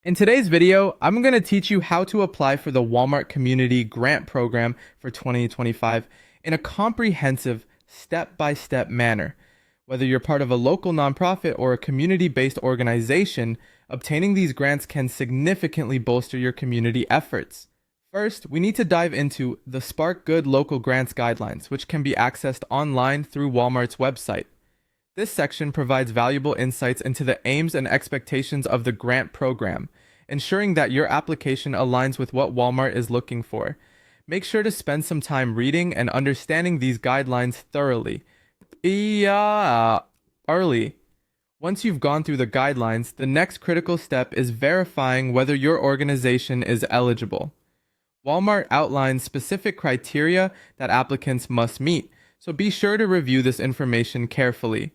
In today's video, I'm going to teach you how to apply for the Walmart Community Grant Program for 2025 in a comprehensive, step-by-step manner. Whether you're part of a local nonprofit or a community-based organization, obtaining these grants can significantly bolster your community efforts. First, we need to dive into the Spark Good Local Grants Guidelines, which can be accessed online through Walmart's website. This section provides valuable insights into the aims and expectations of the grant program, ensuring that your application aligns with what Walmart is looking for. Make sure to spend some time reading and understanding these guidelines thoroughly. Early. Once you've gone through the guidelines, the next critical step is verifying whether your organization is eligible. Walmart outlines specific criteria that applicants must meet, so be sure to review this information carefully.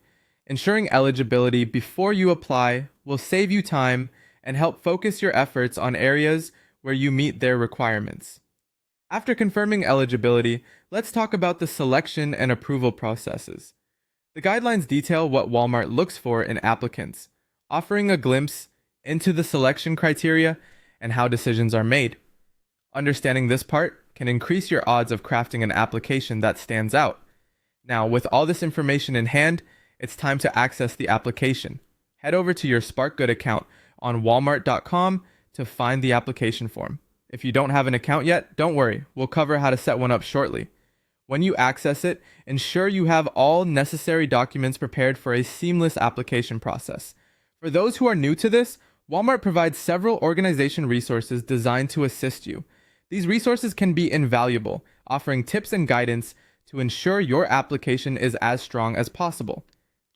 Ensuring eligibility before you apply will save you time and help focus your efforts on areas where you meet their requirements. After confirming eligibility, let's talk about the selection and approval processes. The guidelines detail what Walmart looks for in applicants, offering a glimpse into the selection criteria and how decisions are made. Understanding this part can increase your odds of crafting an application that stands out. Now, with all this information in hand, it's time to access the application. Head over to your Spark Good account on walmart.com to find the application form. If you don't have an account yet, don't worry, we'll cover how to set one up shortly. When you access it, ensure you have all necessary documents prepared for a seamless application process. For those who are new to this, Walmart provides several organization resources designed to assist you. These resources can be invaluable, offering tips and guidance to ensure your application is as strong as possible.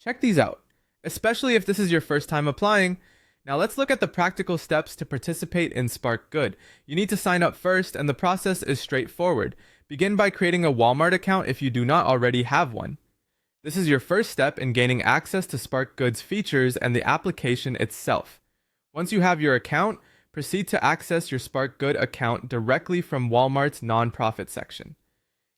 Check these out, especially if this is your first time applying. Now let's look at the practical steps to participate in Spark Good. You need to sign up first, and the process is straightforward. Begin by creating a Walmart account if you do not already have one. This is your first step in gaining access to Spark Good's features and the application itself. Once you have your account, proceed to access your Spark Good account directly from Walmart's nonprofit section.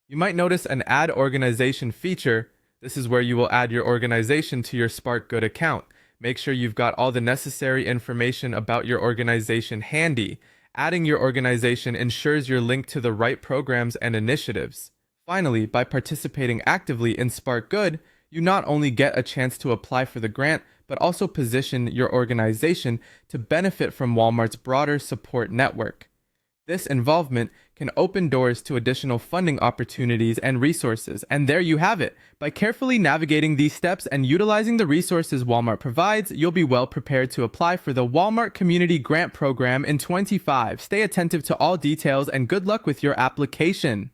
You might notice an Add Organization feature. This is where you will add your organization to your Spark Good account. Make sure you've got all the necessary information about your organization handy. Adding your organization ensures you're linked to the right programs and initiatives. Finally, by participating actively in Spark Good, you not only get a chance to apply for the grant, but also position your organization to benefit from Walmart's broader support network. This involvement can open doors to additional funding opportunities and resources, and there you have it. By carefully navigating these steps and utilizing the resources Walmart provides, you'll be well prepared to apply for the Walmart Community Grant Program in 25. Stay attentive to all details and good luck with your application.